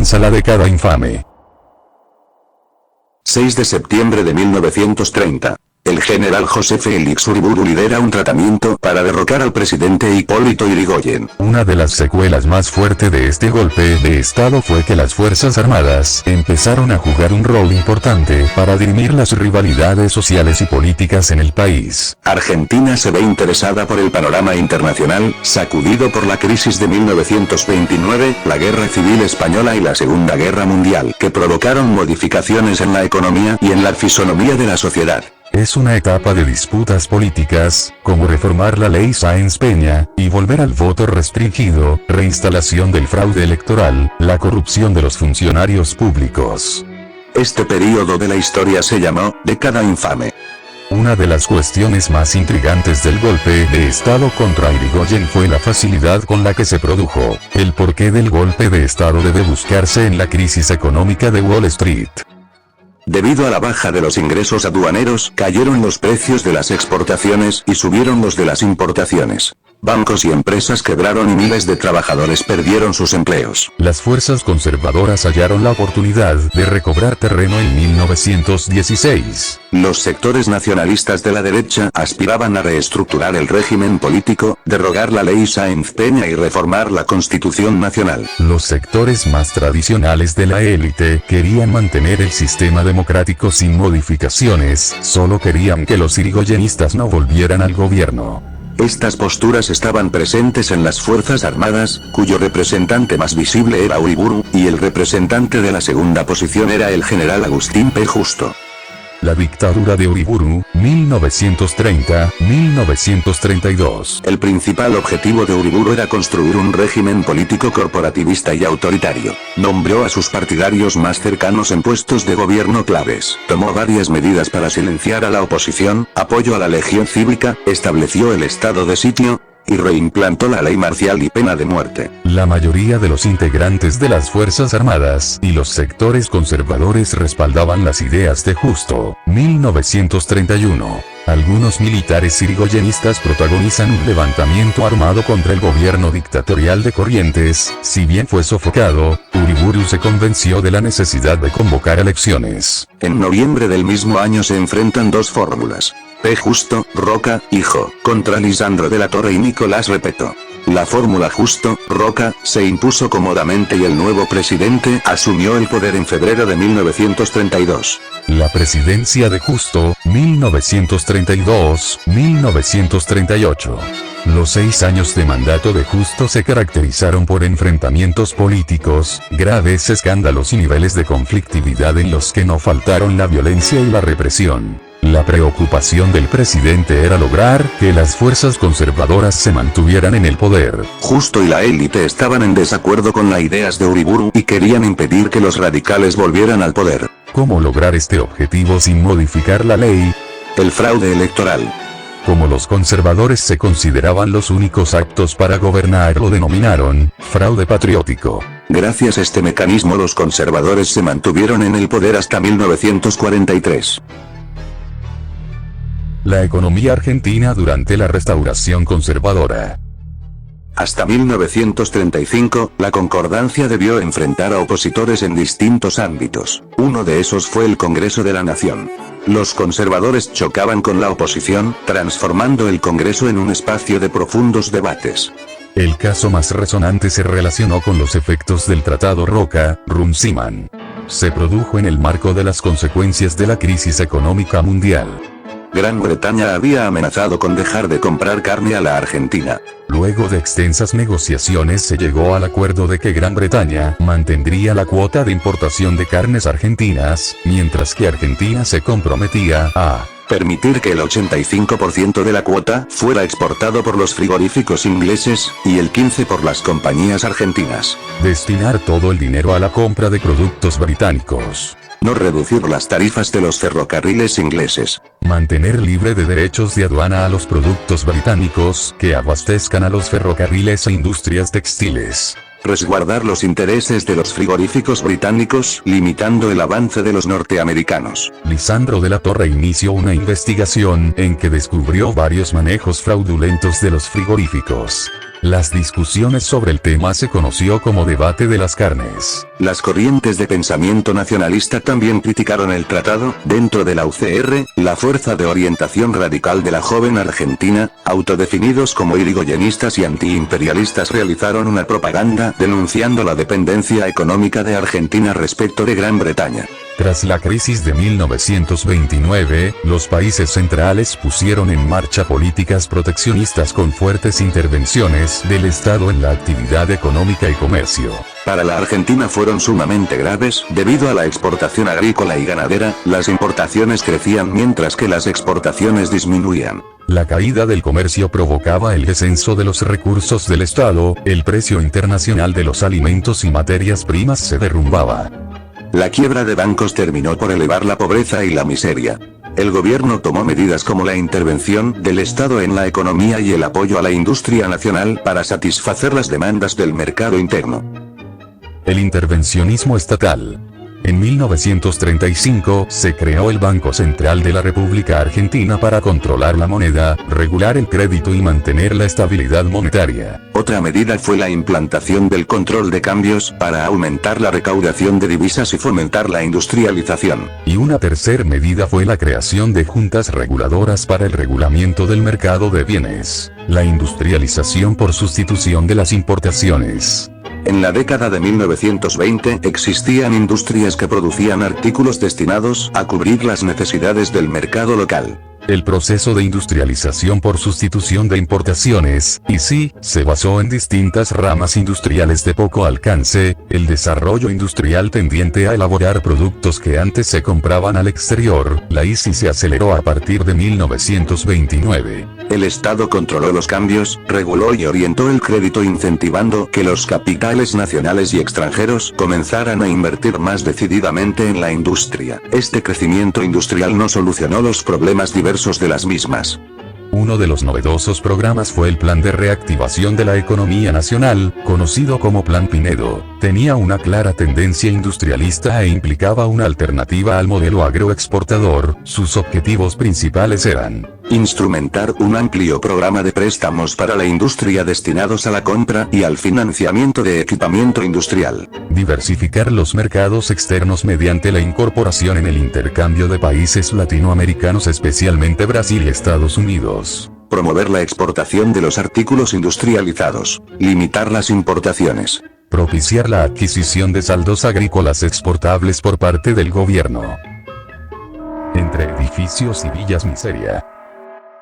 comienza la década infame. 6 de septiembre de 1930. El general José Félix Uriburu lidera un tratamiento para derrocar al presidente Hipólito Yrigoyen. Una de las secuelas más fuertes de este golpe de Estado fue que las Fuerzas Armadas empezaron a jugar un rol importante para dirimir las rivalidades sociales y políticas en el país. Argentina se ve interesada por el panorama internacional, sacudido por la crisis de 1929, la Guerra Civil Española y la Segunda Guerra Mundial, que provocaron modificaciones en la economía y en la fisonomía de la sociedad. Es una etapa de disputas políticas, como reformar la ley Sáenz-Peña, y volver al voto restringido, reinstalación del fraude electoral, la corrupción de los funcionarios públicos. Este período de la historia se llamó década infame. Una de las cuestiones más intrigantes del golpe de Estado contra Yrigoyen fue la facilidad con la que se produjo. El porqué del golpe de Estado debe buscarse en la crisis económica de Wall Street. Debido a la baja de los ingresos aduaneros, cayeron los precios de las exportaciones y subieron los de las importaciones. Bancos y empresas quebraron y miles de trabajadores perdieron sus empleos. Las fuerzas conservadoras hallaron la oportunidad de recobrar terreno en 1916. Los sectores nacionalistas de la derecha aspiraban a reestructurar el régimen político, derogar la ley Sáenz-Peña y reformar la Constitución Nacional. Los sectores más tradicionales de la élite querían mantener el sistema democrático sin modificaciones, solo querían que los yrigoyenistas no volvieran al gobierno. Estas posturas estaban presentes en las Fuerzas Armadas, cuyo representante más visible era Uriburu, y el representante de la segunda posición era el general Agustín P. Justo. La dictadura de Uriburu, 1930-1932. El principal objetivo de Uriburu era construir un régimen político corporativista y autoritario. Nombró a sus partidarios más cercanos en puestos de gobierno claves. Tomó varias medidas para silenciar a la oposición, apoyo a la legión cívica, estableció el estado de sitio, y reimplantó la ley marcial y pena de muerte. La mayoría de los integrantes de las Fuerzas Armadas y los sectores conservadores respaldaban las ideas de Justo. 1931. Algunos militares yrigoyenistas protagonizan un levantamiento armado contra el gobierno dictatorial de Corrientes. Si bien fue sofocado, Uriburu se convenció de la necesidad de convocar elecciones. En noviembre del mismo año se enfrentan dos fórmulas: P. Justo, Roca, hijo, contra Lisandro de la Torre y Nicolás Repetto. La fórmula Justo, Roca, se impuso cómodamente y el nuevo presidente asumió el poder en febrero de 1932. La presidencia de Justo, 1932-1938. Los 6 años de mandato de Justo se caracterizaron por enfrentamientos políticos, graves escándalos y niveles de conflictividad en los que no faltaron la violencia y la represión. La preocupación del presidente era lograr que las fuerzas conservadoras se mantuvieran en el poder. Justo y la élite estaban en desacuerdo con las ideas de Uriburu y querían impedir que los radicales volvieran al poder. ¿Cómo lograr este objetivo sin modificar la ley? El fraude electoral. Como los conservadores se consideraban los únicos aptos para gobernar, lo denominaron fraude patriótico. Gracias a este mecanismo los conservadores se mantuvieron en el poder hasta 1943. La economía argentina durante la restauración conservadora. Hasta 1935, la concordancia debió enfrentar a opositores en distintos ámbitos. Uno de esos fue el Congreso de la Nación. Los conservadores chocaban con la oposición, transformando el Congreso en un espacio de profundos debates. El caso más resonante se relacionó con los efectos del Tratado Roca-Runciman. Se produjo en el marco de las consecuencias de la crisis económica mundial. Gran Bretaña había amenazado con dejar de comprar carne a la Argentina. Luego de extensas negociaciones se llegó al acuerdo de que Gran Bretaña mantendría la cuota de importación de carnes argentinas, mientras que Argentina se comprometía a permitir que el 85% de la cuota fuera exportado por los frigoríficos ingleses, y el 15% por las compañías argentinas. Destinar todo el dinero a la compra de productos británicos. No reducir las tarifas de los ferrocarriles ingleses. Mantener libre de derechos de aduana a los productos británicos que abastezcan a los ferrocarriles e industrias textiles. Resguardar los intereses de los frigoríficos británicos, limitando el avance de los norteamericanos. Lisandro de la Torre inició una investigación en que descubrió varios manejos fraudulentos de los frigoríficos. Las discusiones sobre el tema se conoció como debate de las carnes. Las corrientes de pensamiento nacionalista también criticaron el tratado. Dentro de la UCR, la fuerza de orientación radical de la joven Argentina, autodefinidos como irigoyenistas y antiimperialistas, realizaron una propaganda denunciando la dependencia económica de Argentina respecto de Gran Bretaña. Tras la crisis de 1929, los países centrales pusieron en marcha políticas proteccionistas con fuertes intervenciones del Estado en la actividad económica y comercio. Para la Argentina fueron sumamente graves, debido a la exportación agrícola y ganadera, las importaciones crecían mientras que las exportaciones disminuían. La caída del comercio provocaba el descenso de los recursos del Estado, el precio internacional de los alimentos y materias primas se derrumbaba. La quiebra de bancos terminó por elevar la pobreza y la miseria. El gobierno tomó medidas como la intervención del Estado en la economía y el apoyo a la industria nacional para satisfacer las demandas del mercado interno. El intervencionismo estatal. En 1935 se creó el Banco Central de la República Argentina para controlar la moneda, regular el crédito y mantener la estabilidad monetaria. Otra medida fue la implantación del control de cambios para aumentar la recaudación de divisas y fomentar la industrialización. Y una tercera medida fue la creación de juntas reguladoras para el regulamiento del mercado de bienes, la industrialización por sustitución de las importaciones. En la década de 1920 existían industrias que producían artículos destinados a cubrir las necesidades del mercado local. El proceso de industrialización por sustitución de importaciones, y sí, se basó en distintas ramas industriales de poco alcance, el desarrollo industrial tendiente a elaborar productos que antes se compraban al exterior, la ICI se aceleró a partir de 1929. El Estado controló los cambios, reguló y orientó el crédito incentivando que los capitales nacionales y extranjeros comenzaran a invertir más decididamente en la industria. Este crecimiento industrial no solucionó los problemas diversos de las mismas. Uno de los novedosos programas fue el Plan de Reactivación de la Economía Nacional, conocido como Plan Pinedo. Tenía una clara tendencia industrialista e implicaba una alternativa al modelo agroexportador. Sus objetivos principales eran: instrumentar un amplio programa de préstamos para la industria destinados a la compra y al financiamiento de equipamiento industrial. Diversificar los mercados externos mediante la incorporación en el intercambio de países latinoamericanos, especialmente Brasil y Estados Unidos. Promover la exportación de los artículos industrializados. Limitar las importaciones. Propiciar la adquisición de saldos agrícolas exportables por parte del gobierno. Entre edificios y villas miseria.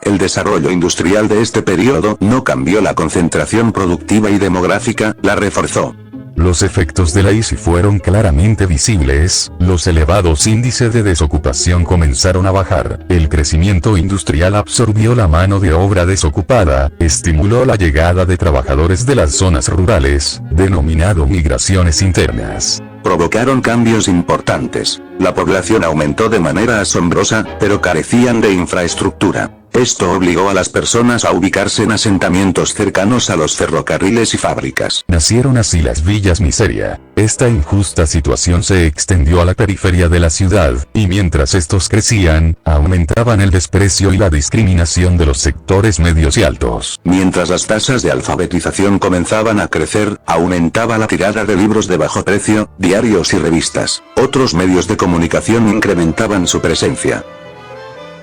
El desarrollo industrial de este periodo no cambió la concentración productiva y demográfica, la reforzó. Los efectos de la ICI fueron claramente visibles, los elevados índices de desocupación comenzaron a bajar, el crecimiento industrial absorbió la mano de obra desocupada, estimuló la llegada de trabajadores de las zonas rurales, denominado migraciones internas. Provocaron cambios importantes. La población aumentó de manera asombrosa, pero carecían de infraestructura. Esto obligó a las personas a ubicarse en asentamientos cercanos a los ferrocarriles y fábricas. Nacieron así las villas miseria. Esta injusta situación se extendió a la periferia de la ciudad, y mientras estos crecían, aumentaban el desprecio y la discriminación de los sectores medios y altos. Mientras las tasas de alfabetización comenzaban a crecer, aumentaba la tirada de libros de bajo precio, diarios y revistas. Otros medios de comunicación incrementaban su presencia.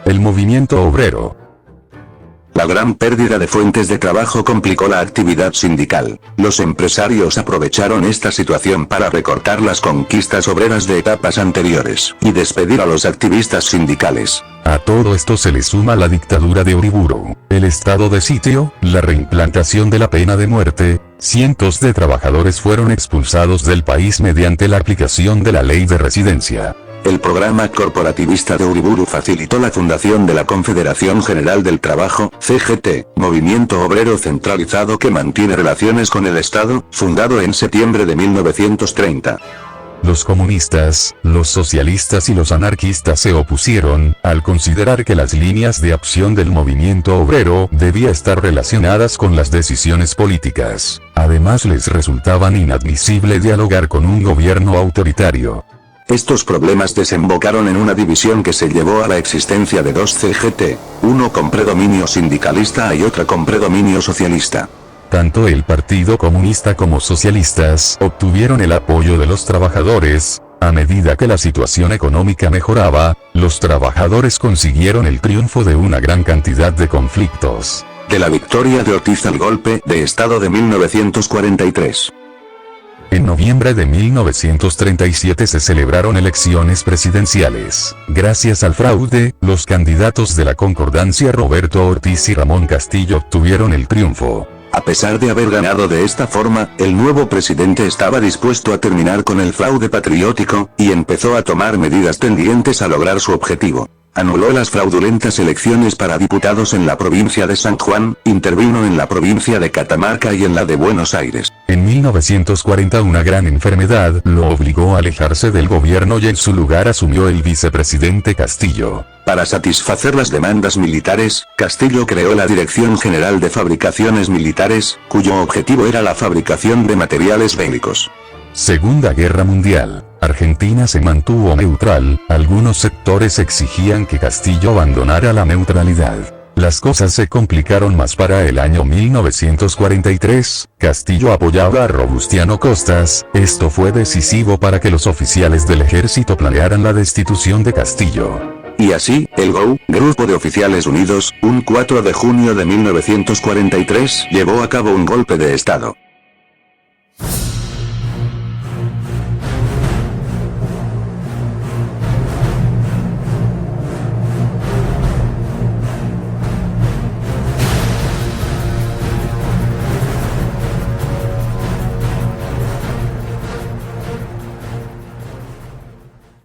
El movimiento obrero. La gran pérdida de fuentes de trabajo complicó la actividad sindical. Los empresarios aprovecharon esta situación para recortar las conquistas obreras de etapas anteriores, y despedir a los activistas sindicales. A todo esto se le suma la dictadura de Uriburu, el estado de sitio, la reimplantación de la pena de muerte. Cientos de trabajadores fueron expulsados del país mediante la aplicación de la ley de residencia. El programa corporativista de Uriburu facilitó la fundación de la Confederación General del Trabajo, CGT, movimiento obrero centralizado que mantiene relaciones con el Estado, fundado en septiembre de 1930. Los comunistas, los socialistas y los anarquistas se opusieron, al considerar que las líneas de acción del movimiento obrero debían estar relacionadas con las decisiones políticas. Además les resultaba inadmisible dialogar con un gobierno autoritario. Estos problemas desembocaron en una división que se llevó a la existencia de dos CGT, uno con predominio sindicalista y otra con predominio socialista. Tanto el Partido Comunista como socialistas obtuvieron el apoyo de los trabajadores. A medida que la situación económica mejoraba, los trabajadores consiguieron el triunfo de una gran cantidad de conflictos. De la victoria de Ortiz al golpe de Estado de 1943. En noviembre de 1937 se celebraron elecciones presidenciales. Gracias al fraude, los candidatos de la Concordancia Roberto Ortiz y Ramón Castillo obtuvieron el triunfo. A pesar de haber ganado de esta forma, el nuevo presidente estaba dispuesto a terminar con el fraude patriótico, y empezó a tomar medidas tendientes a lograr su objetivo. Anuló las fraudulentas elecciones para diputados en la provincia de San Juan, intervino en la provincia de Catamarca y en la de Buenos Aires. En 1940 una gran enfermedad lo obligó a alejarse del gobierno y en su lugar asumió el vicepresidente Castillo. Para satisfacer las demandas militares, Castillo creó la Dirección General de Fabricaciones Militares, cuyo objetivo era la fabricación de materiales bélicos. Segunda Guerra Mundial. Argentina se mantuvo neutral, algunos sectores exigían que Castillo abandonara la neutralidad. Las cosas se complicaron más para el año 1943, Castillo apoyaba a Robustiano Costas, esto fue decisivo para que los oficiales del ejército planearan la destitución de Castillo. Y así, el GOU, Grupo de Oficiales Unidos, un 4 de junio de 1943, llevó a cabo un golpe de Estado.